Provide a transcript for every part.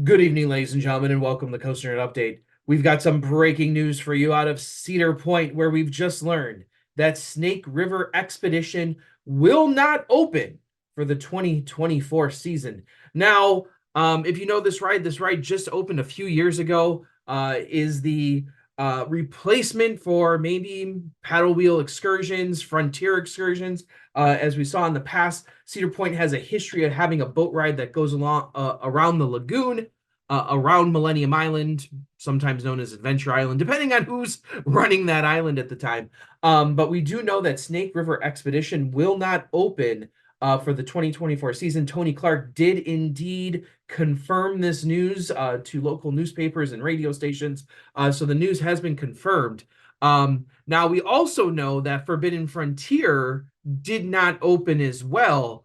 Good evening, ladies and gentlemen, and welcome to the COASTER-net Update. We've got some breaking news for you out of Cedar Point, where we've just learned that Snake River Expedition will not open for the 2024 season. Now, if you know this ride just opened a few years ago, is the replacement for maybe paddle wheel excursions, frontier excursions. As we saw in the past, Cedar Point has a history of having a boat ride that goes along around the lagoon, around Millennium Island, sometimes known as Adventure Island, depending on who's running that island at the time. But we do know that Snake River Expedition will not open for the 2024 season. Tony Clark did indeed confirm this news to local newspapers and radio stations. So the news has been confirmed. Now, we also know that Forbidden Frontier did not open as well.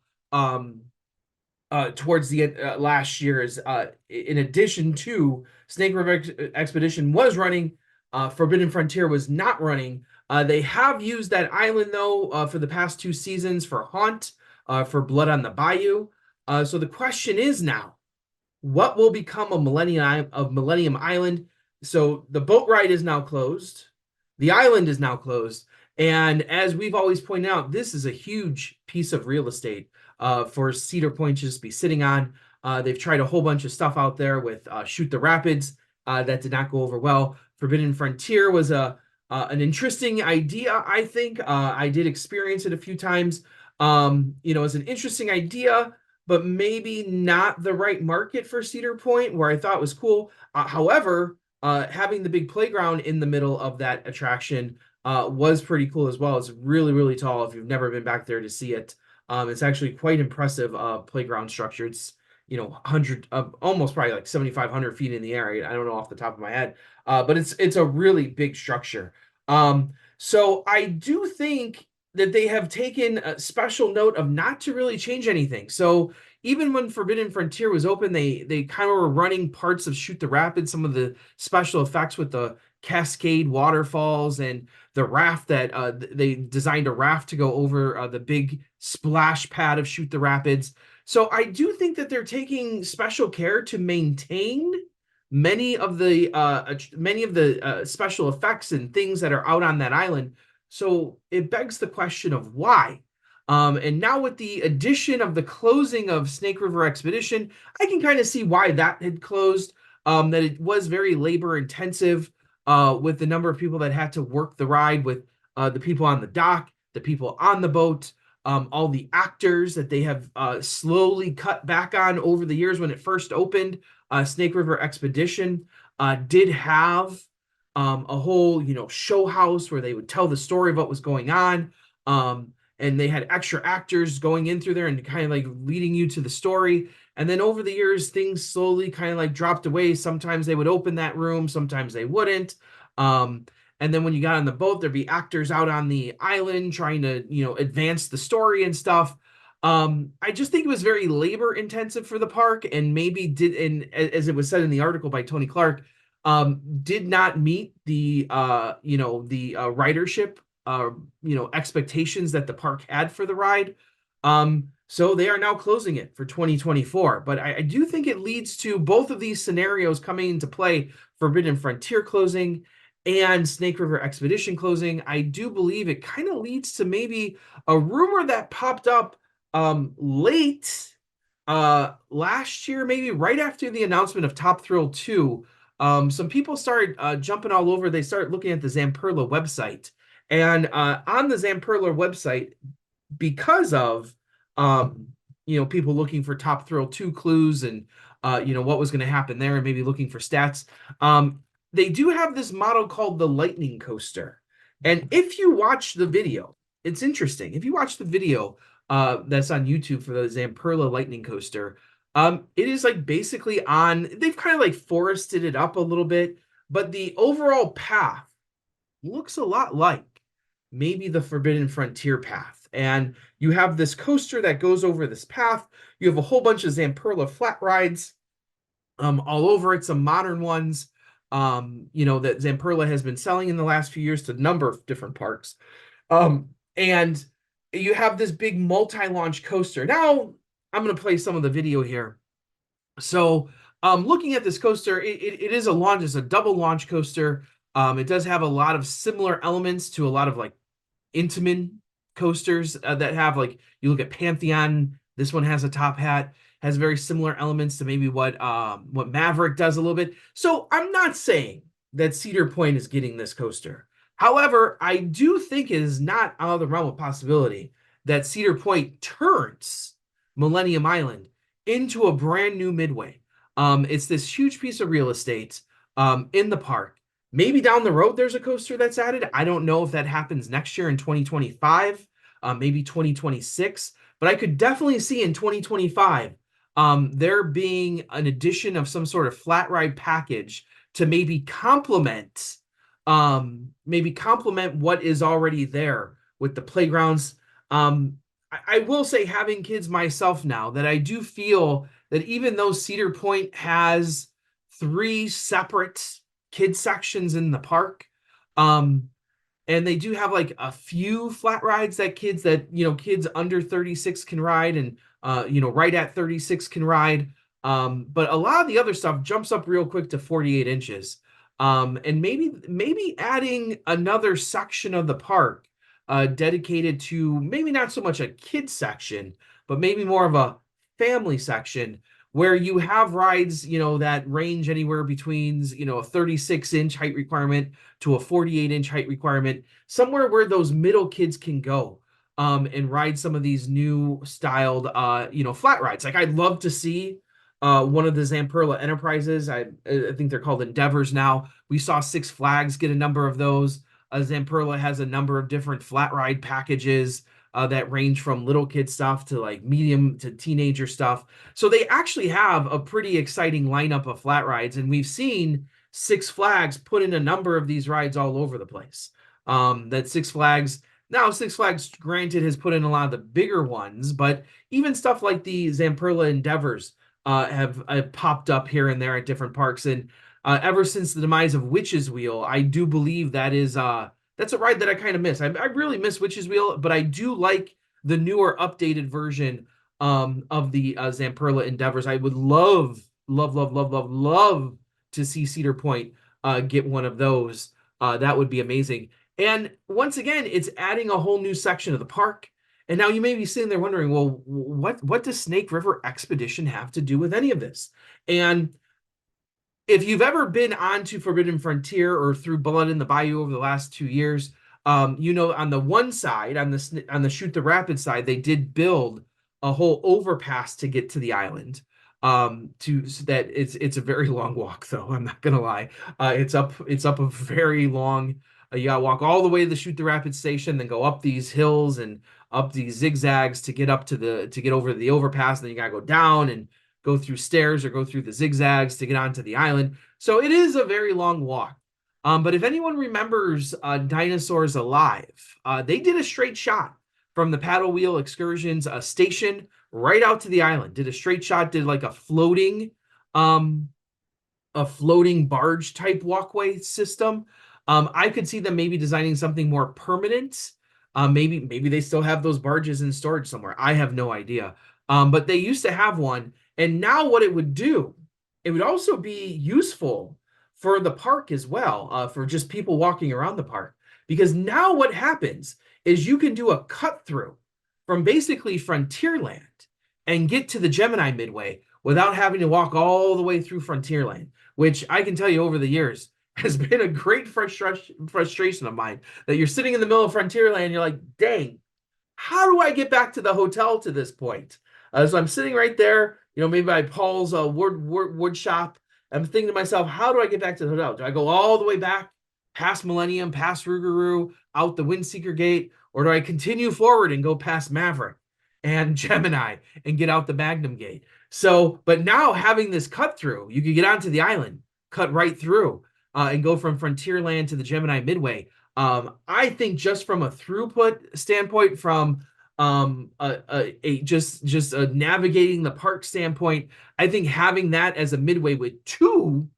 Towards the last year's, in addition to Snake River Expedition was running, Forbidden Frontier was not running. They have used that island though for the past two seasons for Haunt, for Blood on the Bayou. So the question is now, what will become of Millennium Island? So the boat ride is now closed. The island is now closed. And as we've always pointed out, this is a huge piece of real estate for Cedar Point to just be sitting on. They've tried a whole bunch of stuff out there with Shoot the Rapids that did not go over well. Forbidden Frontier was an interesting idea, I think. I did experience it a few times. It's an interesting idea, but maybe not the right market for Cedar Point, where I thought was cool. However, having the big playground in the middle of that attraction was pretty cool as well. It's really, really tall if you've never been back there to see it. It's actually quite impressive playground structure. It's, 100, almost probably like 7,500 feet in the air. I don't know off the top of my head, but it's a really big structure. So I do think that they have taken a special note of not to really change anything. So even when Forbidden Frontier was open, they kind of were running parts of Shoot the Rapids, some of the special effects with the cascade waterfalls and the raft that they designed a raft to go over the big splash pad of Shoot the Rapids. So I do think that they're taking special care to maintain many of the special effects and things that are out on that island. So it begs the question of why. And now with the addition of the closing of Snake River Expedition, I can kind of see why that had closed. That it was very labor intensive with the number of people that had to work the ride, with the people on the dock, the people on the boat, all the actors that they have slowly cut back on over the years. When it first opened, Snake River Expedition did have a whole, show house where they would tell the story of what was going on. And they had extra actors going in through there and kind of like leading you to the story. And then over the years, things slowly kind of like dropped away. Sometimes they would open that room, sometimes they wouldn't. And then when you got on the boat, there'd be actors out on the island trying to, advance the story and stuff. I just think it was very labor intensive for the park, and maybe did, and as it was said in the article by Tony Clark, did not meet the ridership expectations that the park had for the ride. So they are now closing it for 2024. But I do think it leads to both of these scenarios coming into play: Forbidden Frontier closing and Snake River Expedition closing. I do believe it kind of leads to maybe a rumor that popped up late last year, maybe right after the announcement of Top Thrill 2. Some people started jumping all over. They started looking at the Zamperla website. And on the Zamperla website, because of people looking for Top Thrill 2 clues and what was going to happen there, and maybe looking for stats, they do have this model called the Lightning Coaster. And if you watch the video, it's interesting. If you watch the video that's on YouTube for the Zamperla Lightning Coaster, it is like basically they've kind of like forested it up a little bit, but the overall path looks a lot like maybe the Forbidden Frontier path. And you have this coaster that goes over this path. You have a whole bunch of Zamperla flat rides all over it, some modern ones, that Zamperla has been selling in the last few years to a number of different parks. And you have this big multi-launch coaster. Now, I'm going to play some of the video here. So Looking at this coaster, it is a launch, it's a double launch coaster. It does have a lot of similar elements to a lot of like Intamin coasters that have like you look at Pantheon. This one has a top hat, has very similar elements to maybe what Maverick does a little bit. So I'm not saying that Cedar Point is getting this coaster. However, I do think it is not out of the realm of possibility that Cedar Point turns Millennium Island into a brand new midway. It's this huge piece of real estate in the park. Maybe down the road there's a coaster that's added. I don't know if that happens next year in 2025, maybe 2026, but I could definitely see in 2025 there being an addition of some sort of flat ride package to maybe complement what is already there with the playgrounds. I will say, having kids myself now, that I do feel that even though Cedar Point has three separate kid sections in the park, and they do have like a few flat rides that kids under 36 can ride, and right at 36 can ride. But a lot of the other stuff jumps up real quick to 48 inches. And maybe adding another section of the park dedicated to maybe not so much a kid section, but maybe more of a family section where you have rides, that range anywhere between, a 36-inch height requirement to a 48-inch height requirement, somewhere where those middle kids can go and ride some of these new styled, flat rides. Like I'd love to see one of the Zamperla Enterprises. I think they're called Endeavors now. We saw Six Flags get a number of those. Zamperla has a number of different flat ride packages that range from little kid stuff to like medium to teenager stuff. So they actually have a pretty exciting lineup of flat rides, and we've seen Six Flags put in a number of these rides all over the place. Six Flags, granted, has put in a lot of the bigger ones, but even stuff like the Zamperla Endeavors have popped up here and there at different parks. And ever since the demise of Witch's Wheel, I do believe that's a ride that I kind of miss. I really miss Witch's Wheel, but I do like the newer, updated version of the Zamperla Endeavors. I would love, love, love, love, love, love to see Cedar Point get one of those. That would be amazing. And once again, it's adding a whole new section of the park. And now you may be sitting there wondering, well, what does Snake River Expedition have to do with any of this? And if you've ever been onto Forbidden Frontier or through Blood in the Bayou over the last 2 years, on the one side, on the Shoot the Rapid side, they did build a whole overpass to get to the island. So that it's a very long walk, though. I'm not gonna lie. It's up a very long. You gotta walk all the way to the Shoot the Rapid station, then go up these hills and up these zigzags to get over the overpass. And then you gotta go down and go through stairs or go through the zigzags to get onto the island. So it is a very long walk. But if anyone remembers Dinosaurs Alive, they did a straight shot from the Paddle Wheel Excursions station right out to the island. Did a straight shot, did like a floating barge type walkway system. I could see them maybe designing something more permanent. Maybe they still have those barges in storage somewhere. I have no idea. But they used to have one. And now what it would do, it would also be useful for the park as well, for just people walking around the park. Because now what happens is you can do a cut through from basically Frontierland and get to the Gemini Midway without having to walk all the way through Frontierland, which I can tell you over the years has been a great frustration of mine, that you're sitting in the middle of Frontierland, you're like, dang, how do I get back to the hotel to this point? So I'm sitting right there, maybe by Paul's wood shop. I'm thinking to myself, how do I get back to the hotel? Do I go all the way back past Millennium, past Rougarou, out the Windseeker Gate, or do I continue forward and go past Maverick and Gemini and get out the Magnum Gate? So, but now having this cut through, you could get onto the island, cut right through, and go from Frontierland to the Gemini Midway. I think just from a throughput standpoint, from just a navigating the park standpoint, I think having that as a midway with two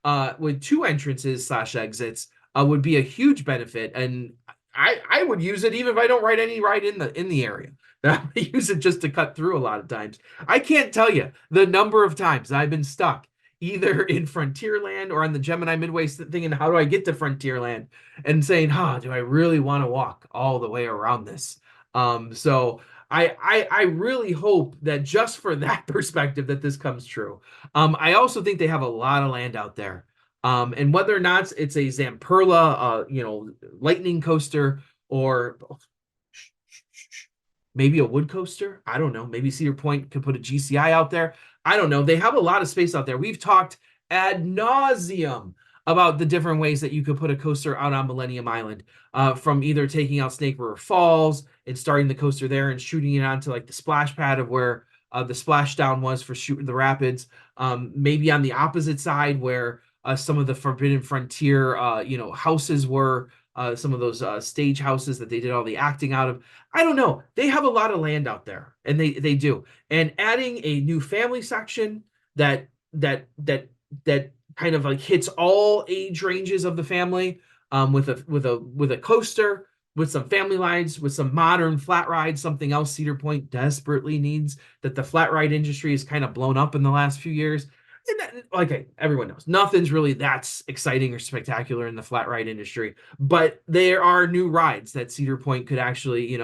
entrances / exits would be a huge benefit. And I would use it even if I don't ride any ride in the area. I use it just to cut through a lot of times. I can't tell you the number of times I've been stuck either in Frontierland or on the Gemini Midway, thinking, how do I get to Frontierland? And saying, do I really want to walk all the way around this? So I really hope that just for that perspective that this comes true. I also think they have a lot of land out there. And whether or not it's a Zamperla, lightning coaster, or maybe a wood coaster. I don't know. Maybe Cedar Point could put a GCI out there. I don't know. They have a lot of space out there. We've talked ad nauseum about the different ways that you could put a coaster out on Millennium Island, from either taking out Snake River Falls and starting the coaster there and shooting it onto like the splash pad of where the splashdown was for shooting the rapids. Maybe on the opposite side where some of the Forbidden Frontier, houses were, some of those stage houses that they did all the acting out of. I don't know. They have a lot of land out there, and they do. And adding a new family section that that kind of like hits all age ranges of the family, with a coaster, with some family rides, with some modern flat rides, something else Cedar Point desperately needs, that the flat ride industry has kind of blown up in the last few years. And like everyone knows, nothing's really that exciting or spectacular in the flat ride industry, but there are new rides that Cedar Point could actually,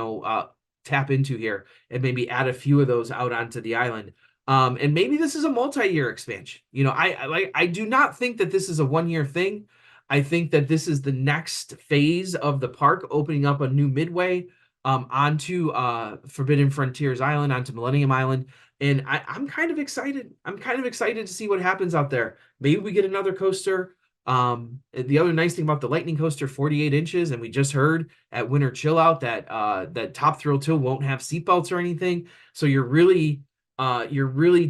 tap into here and maybe add a few of those out onto the island. And maybe this is a multi-year expansion. I do not think that this is a one-year thing. I think that this is the next phase of the park, opening up a new midway, onto Forbidden Frontiers Island, onto Millennium Island. And I'm kind of excited. I'm kind of excited to see what happens out there. Maybe we get another coaster. The other nice thing about the Lightning Coaster, 48 inches, and we just heard at Winter Chill Out that that Top Thrill 2 won't have seatbelts or anything. So you're really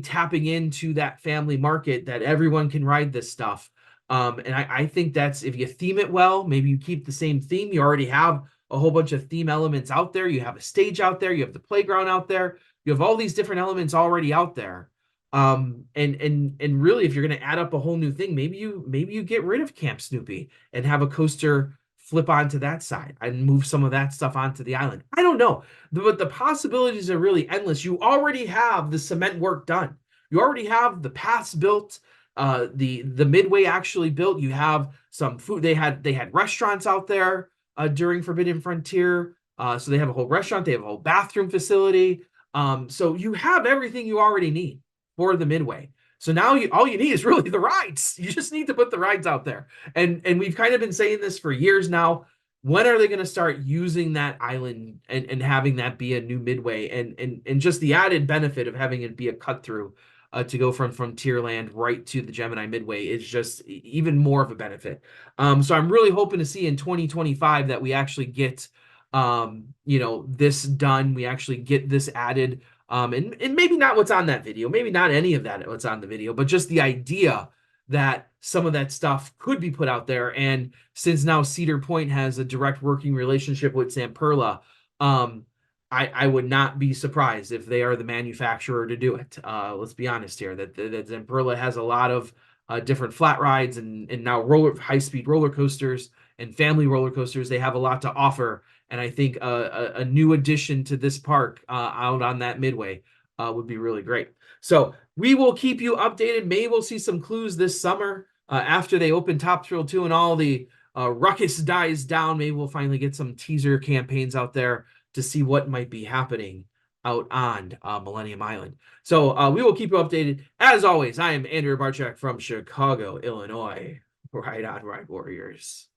tapping into that family market that everyone can ride this stuff. And I think that's, if you theme it well, maybe you keep the same theme. You already have a whole bunch of theme elements out there. You have a stage out there. You have the playground out there. You have all these different elements already out there. And really, if you're going to add up a whole new thing, maybe you get rid of Camp Snoopy and have a coaster flip onto that side and move some of that stuff onto the island. I don't know, but the possibilities are really endless. You already have the cement work done. You already have the paths built, the midway actually built. You have some food. They had restaurants out there during Forbidden Frontier. So they have a whole restaurant. They have a whole bathroom facility. So you have everything you already need for the midway. So now all you need is really the rides. You just need to put the rides out there. And we've kind of been saying this for years now. When are they going to start using that island and having that be a new midway, and just the added benefit of having it be a cut through, to go from Frontierland right to the Gemini Midway is just even more of a benefit. So I'm really hoping to see in 2025 that we actually get this done. We actually get this added. And maybe not what's on that video, maybe not any of that what's on the video, but just the idea that some of that stuff could be put out there. And since now Cedar Point has a direct working relationship with Zamperla, I would not be surprised if they are the manufacturer to do it. Let's be honest here, that Zamperla has a lot of different flat rides and now high-speed roller coasters and family roller coasters. They have a lot to offer. And I think a new addition to this park out on that midway would be really great. So we will keep you updated. Maybe we'll see some clues this summer after they open Top Thrill 2 and all the ruckus dies down. Maybe we'll finally get some teaser campaigns out there to see what might be happening out on Millennium Island. So we will keep you updated. As always, I am Andrew Barchak from Chicago, Illinois. Ride on, Ride Warriors.